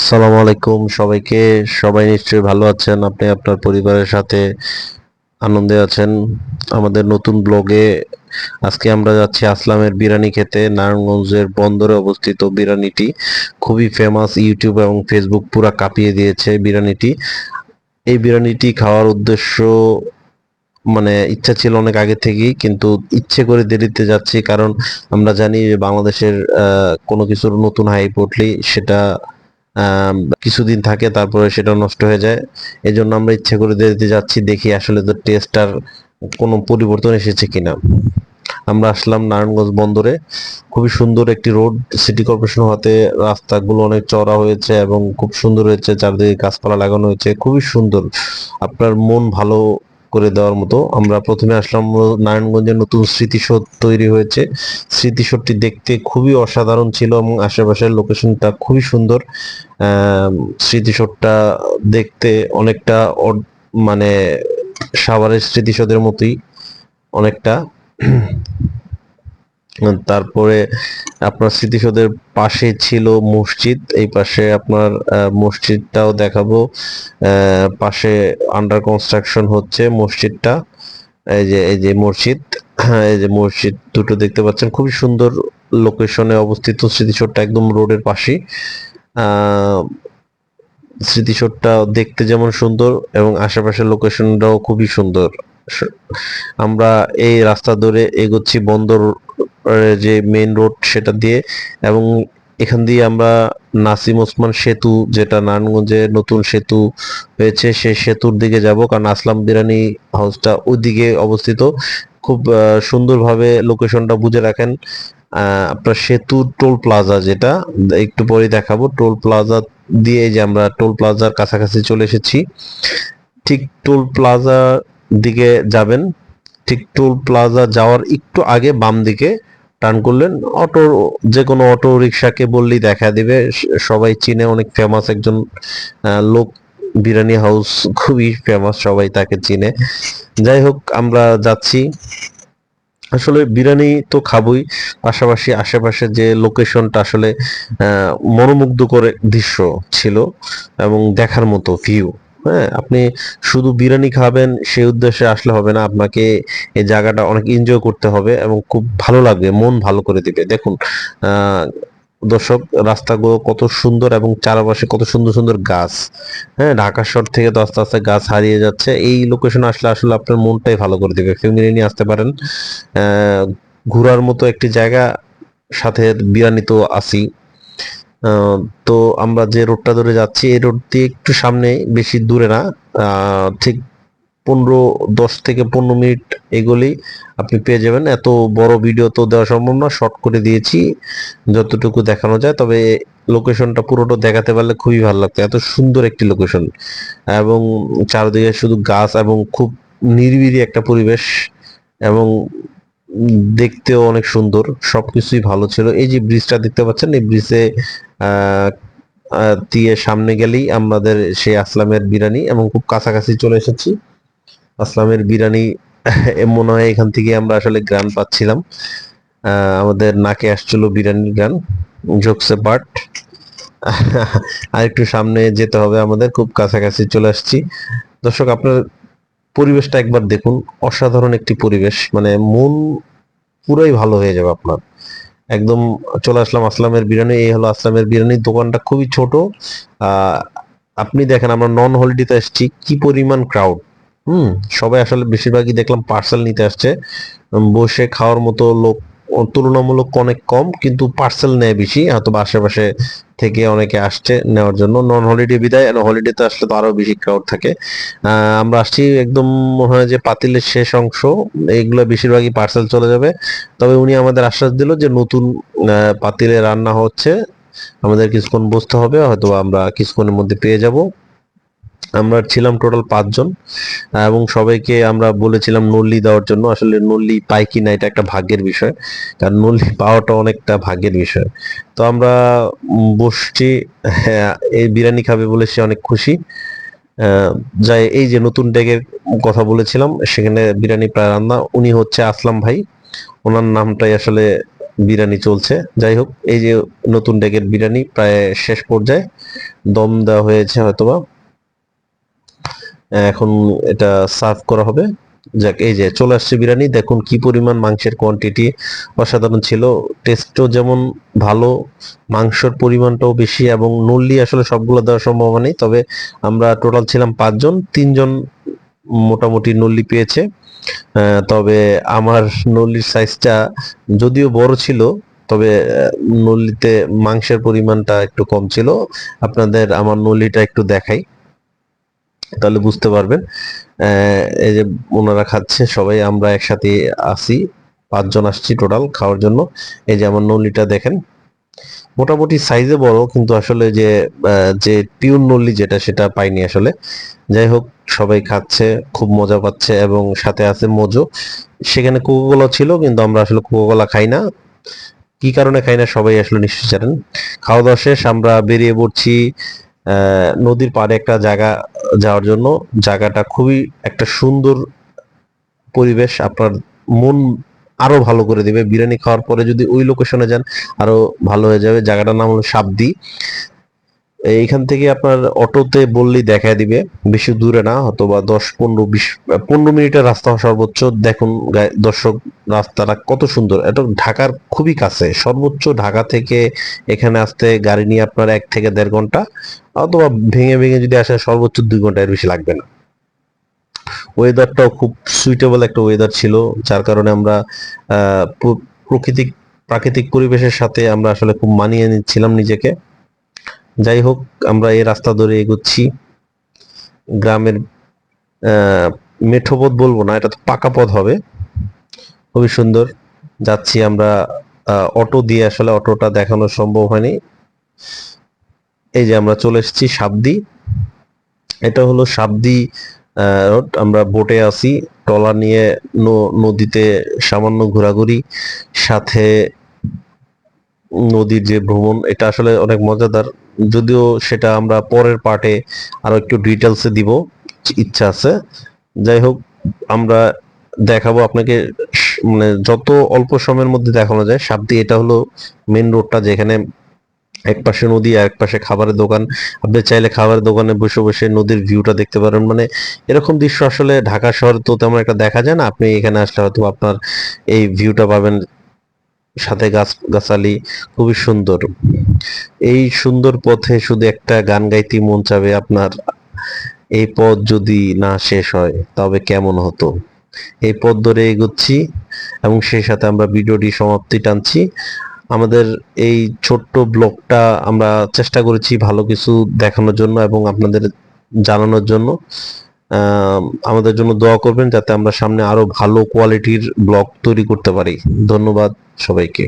আসসালামু আলাইকুম সবাইকে। সবাই নিশ্চয়ই ভালো আছেন, আপনি আপনার পরিবারের সাথে আনন্দে আছেন। আমাদের নতুন ব্লগে আজকে আমরা যাচ্ছি আসলামের বিরিয়ানি খেতে। নারায়ণগঞ্জের বন্দরে অবস্থিত বিরিয়ানিটি খুবই ফেমাস, ইউটিউব এবং ফেসবুক পুরা কাঁপিয়ে দিয়েছে বিরিয়ানিটি। এই বিরিয়ানিটি খাওয়ার উদ্দেশ্য মানে ইচ্ছা ছিল অনেক আগে থেকেই, কিন্তু ইচ্ছে করে দেরিতে যাচ্ছি, কারণ আমরা জানি যে বাংলাদেশের কোনো কিছুর নতুন হাইপ উঠলেই সেটা কিছুদিন থাকে, তারপরে সেটা নষ্ট হয়ে যায়। এই জন্য আমরা ইচ্ছে করে দেরিতে যাচ্ছি, দেখি আসলে তো টেস্টটার কোনো পরিবর্তন এসেছে কিনা। আমরা আসলাম নারায়ণগঞ্জ বন্দরে। খুবই সুন্দর একটি রোড, সিটি কর্পোরেশন হতে রাস্তাগুলো অনেক চওড়া হয়েছে এবং খুব সুন্দর হয়েছে, চারদিকে গাছপালা লাগানো হয়েছে, খুবই সুন্দর, আপনার মন ভালো করে দেওয়ার মতো। আমরা প্রথমে আসলাম নারায়ণগঞ্জের নতুন স্মৃতিসৌধ তৈরি হয়েছে। স্মৃতিসৌধটি দেখতে খুবই অসাধারণ ছিল এবং আশেপাশের লোকেশনটা খুবই সুন্দর। স্মৃতিসৌধটা দেখতে অনেকটা মানে সাভারের স্মৃতিসৌধের মতোই অনেকটা। তারপরে আপনার স্মৃতিসৌধের পাশে ছিল মসজিদ, এই পাশে আপনার মসজিদটাও দেখাবো। পাশে আন্ডার কনস্ট্রাকশন হচ্ছে মসজিদটা। এই যে মসজিদ, হ্যাঁ এই যে মসজিদ দুটো দেখতে পাচ্ছেন, খুবই সুন্দর লোকেশনে অবস্থিত। স্মৃতিসৌধটা একদম রোডের পাশেই। আহ স্মৃতিসৌধটা দেখতে যেমন সুন্দর এবং আশেপাশের লোকেশনটাও খুবই সুন্দর। আমরা এই রাস্তা ধরে এগোচ্ছি বন্দর যে মেইন রোড সেটা দিয়ে, এবং এখান দিয়ে আমরা নাসিম ওসমান সেতু, যেটা নারায়ণগঞ্জে নতুন সেতু হয়েছে, সেই সেতুর দিকে যাব, কারণ আসলাম বিরিয়ানি হাউসটা ওইদিকে অবস্থিত। খুব সুন্দরভাবে লোকেশনটা বুঝে রাখেন। আপনার সেতু টোল প্লাজা, যেটা একটু পরে দেখাবো, টোল প্লাজা দিয়ে যে আমরা টোল প্লাজার কাছাকাছি চলে এসেছি। ঠিক টোল প্লাজা দিকে যাবেন, ঠিক টোল প্লাজা যাওয়ার একটু আগে বাম দিকে টার্ন করলেন, অটো, যে কোনো অটো রিক্সাকে বললেই দেখা দিবে। সবাই চিনে, অনেক ফেমাস একজন লোক, বিরিয়ানি হাউস খুবই ফেমাস, সবাই তাকে চিনে। যাই হোক, আমরা যাচ্ছি। আসলে বিরিয়ানি তো খাবোই, পাশাপাশি আশেপাশে যে লোকেশনটা আসলে মনোমুগ্ধকর দৃশ্য ছিল এবং দেখার মতো ভিউ। হ্যাঁ, আপনি শুধু বিরিয়ানি খাবেন সেই উদ্দেশ্যে আসলে হবে না, আপনাকে এই জায়গাটা অনেক এনজয় করতে হবে এবং খুব ভালো লাগবে, মন ভালো করে দিবে। দেখুন আহ দর্শক, রাস্তাগুলো কত সুন্দর এবং চারপাশে কত সুন্দর সুন্দর গাছ। হ্যাঁ, ঢাকা শহর থেকে তো আস্তে আস্তে গাছ হারিয়ে যাচ্ছে, এই লোকেশনে আসলে আসলে আপনার মনটাই ভালো করে দিবে। ফ্যামিলি নিয়ে আসতে পারেন। আহ ঘোরার মতো একটি জায়গা, সাথে বিরিয়ানি তো আছি। আহ, তো আমরা যে রোডটা ধরে যাচ্ছি, এই রোড দিয়ে একটু সামনে, বেশি দূরে না, ঠিক 10 থেকে 15 মিনিট এগোলেই আপনি পেয়ে যাবেন। এত বড় ভিডিও তো দেওয়া সম্ভব না, শর্ট করে দিয়েছি যতটুকু দেখানো যায়, তবে লোকেশনটা পুরোটা দেখাতে পারলে খুবই ভালো লাগতো, এত সুন্দর একটি লোকেশন এবং চারদিকে শুধু গাছ এবং খুব নিরিবিলি একটা পরিবেশ, এবং দেখতেও অনেক সুন্দর, সবকিছুই ভালো ছিল। এই যে ব্রিজটা দেখতে পাচ্ছেন, এই ব্রিজে আহ দিয়ে সামনে গেলেই আমাদের সেই আসলামের বিরিয়ানি, এবং খুব কাছাকাছি চলে এসেছি আসলামের বিরিয়ানি। মনে হয় এখান থেকে আমরা আসলে গ্রান পাচ্ছিলাম, আমাদের নাকে আসছিল বিরিয়ানির গান, জোকসে বাট। আর একটু সামনে যেতে হবে আমাদের, খুব কাছাকাছি চলে আসছি। দর্শক, আপনার পরিবেশটা একবার দেখুন, অসাধারণ একটি পরিবেশ, মানে মন পুরাই ভালো হয়ে যাবে আপনার। একদম চলে আসলাম আসলামের বিরিয়ানি, এই হলো আসলামের বিরিয়ানির দোকানটা, খুবই ছোট। আহ আপনি দেখেন, আমরা নন হলিডেতে এসেছি, কি পরিমাণ ক্রাউড। সবাই আসলে বেশিরভাগই দেখলাম পার্সেল নিতে আসছে। বসে খাওয়ার মতো লোক তুলনামূলক অনেক কম, কিন্তু পার্সেল নেয় বেশি, হয়তো বা আশেপাশে থেকে অনেকে আসছে নেওয়ার জন্য। নন হলিডে বিদায়, হলিডেতে আসলে তো আরো বেশি ক্রাউড থাকে। আমরা আসছি একদম মনে হয় যে পাতিলের শেষ অংশ, এইগুলো বেশিরভাগই পার্সেল চলে যাবে। তবে উনি আমাদের আশ্বাস দিল যে নতুন পাতিলে রান্না হচ্ছে, আমাদের কিছুক্ষণ বসতে হবে, হয়তো আমরা কিছুক্ষণের মধ্যে পেয়ে যাব। আমরা ছিলাম টোটাল 5 জন, এবং সবাইকে আমরা বলেছিলাম নল্লি দেওয়ার জন্য। আসলে নল্লি পাই কিনা এটা একটা ভাগ্যের বিষয়, কারণ নল্লি পাওয়াটা অনেকটা ভাগ্যের বিষয়। তো আমরা বসছি। হ্যাঁ, এই বিরিয়ানি খাবে বলে সে অনেক খুশি। যাই, এই যে নতুন ডেকের কথা বলেছিলাম, সেখানে বিরিয়ানি প্রায় রান্না। উনি হচ্ছে আসলাম ভাই, ওনার নামটাই আসলে বিরিয়ানি চলছে। যাই হোক, এই যে নতুন ডেকের বিরিয়ানি প্রায় শেষ পর্যায়ে, দম দেওয়া হয়েছে হয়তোবা, এখন এটা সার্ভ করা হবে। যাক, এই যে চলে আসছে বিরিয়ানি, দেখুন কি পরিমাণ মাংসের কোয়ান্টিটি, অসাধারণ ছিল। টেস্টও যেমন ভালো, মাংসের পরিমাণটাও বেশি, এবং নল্লি আসলে সবগুলো দেওয়ার সম্ভাবনা নেই, তবে আমরা টোটাল ছিলাম 5 জন, 3 জন মোটামুটি নল্লি পেয়েছে। তবে আমার নল্লির সাইজটা যদিও বড় ছিল, তবে নল্লিতে মাংসের পরিমাণটা একটু কম ছিল। আপনাদের আমার নল্লিটা একটু দেখাই, তাহলে বুঝতে পারবেন। এই যে ওনারা খাচ্ছে সবাই, আমরা একসাথে আসি, 5 জন আসছি টোটাল খাওয়ার জন্য। এই যে আমার নল্লিটা দেখেন, মোটামুটি সাইজে বড়, কিন্তু আসলে যে পিওর নল্লি যেটা, সেটা পাইনি আসলে। যাই হোক, সবাই খাচ্ছে, খুব মজা পাচ্ছে, এবং সাথে আছে মোজো। সেখানে কোকোকোলা ছিল, কিন্তু আমরা আসলে কোকোকোলা খাই না। কি কারণে খাই না সবাই আসলে নিশ্চয়ই জানেন। খাওয়া দাওয়া শেষ, আমরা বেরিয়ে পড়ছি নদীর পাড়ে একটা জায়গা যাওয়ার জন্য। জায়গাটা খুবই একটা সুন্দর পরিবেশ, আপনার মন আরো ভালো করে দিবে। বিরিয়ানি খাওয়ার পরে যদি ওই লোকেশনে যান, আরো ভালো হয়ে যাবে। জায়গাটার নাম হলো সাবদি। এইখান থেকে আপনার অটোতে বললেই দেখায় দিবে, বেশি দূরে না, অথবা 10-15-20-15 মিনিটের রাস্তা সর্বোচ্চ। দেখুন দর্শক, রাস্তাটা কত সুন্দর, এটা ঢাকার খুবই কাছে। সর্বোচ্চ ঢাকা থেকে এখানে আসতে গাড়ি নিয়ে আপনার 1 থেকে 1.5 ঘন্টা, অথবা ভেঙে ভেঙে যদি আসে সর্বোচ্চ 2 ঘন্টা, এর বেশি লাগবে না। ওয়েদারটাও খুব সুইটেবল একটা ওয়েদার ছিল, যার কারণে আমরা প্রাকৃতিক প্রাকৃতিক পরিবেশের সাথে আমরা আসলে খুব মানিয়ে নিচ্ছিলাম নিজেকে। যাই হোক, আমরা এই রাস্তা ধরে এগোচ্ছি। গ্রামের মেঠো পথ বলবো না, এটা তো পাকা পথ হবে। খুবই সুন্দর যাচ্ছি আমরা। অটো দিয়ে আসলে অটোটা দেখানো সম্ভব হয়নি। এই যে আমরা চলে এসেছি সাবদি। এটা হলো সাবদি রোড। আমরা বোটে আছি, ট্রলার নিয়ে নদীতে সামান্য ঘোরাঘুরি, সাথে নদীর যে ভ্রমণ, এটা আসলে অনেক মজাদার। যদিও সেটা আমরা পরের পার্টে আরো একটু ডিটেলসে দিব, ইচ্ছা আছে। যাই হোক, আমরা দেখাবো আপনাকে, মানে যত অল্প সময়ের মধ্যে দেখানো যায়। সাবদি, এটা হলো মেন রোডটা, যেখানে এক পাশে নদী আর এক পাশে খাবারের দোকান। আপনি চাইলে খাবারের দোকানে বসে বসে নদীর ভিউটা দেখতে পারেন। মানে এরকম দৃশ্য আসলে ঢাকা শহরে তো তেমন একটা দেখা যায় না। আপনি এখানে আসলে হয়তো আপনার এই ভিউটা পাবেন, সাথে গাছগাছালি, খুবই সুন্দর। এই সুন্দর পথে শুধু একটা গান গাইতে মন চাবে আপনার, এই পথ যদি না শেষ হয় তবে কেমন হতো। এই পথ ধরে এগোচ্ছি, এবং সেই সাথে আমরা ভিডিওটি সমাপ্তি টানছি। আমাদের এই ছোট্ট ব্লগটা আমরা চেষ্টা করেছি ভালো কিছু দেখানোর জন্য এবং আপনাদের জানানোর জন্য। আমাদের জন্য দোয়া করবেন, যাতে আমরা সামনে আরো ভালো কোয়ালিটির ব্লগ তৈরি করতে পারি। ধন্যবাদ সবাইকে।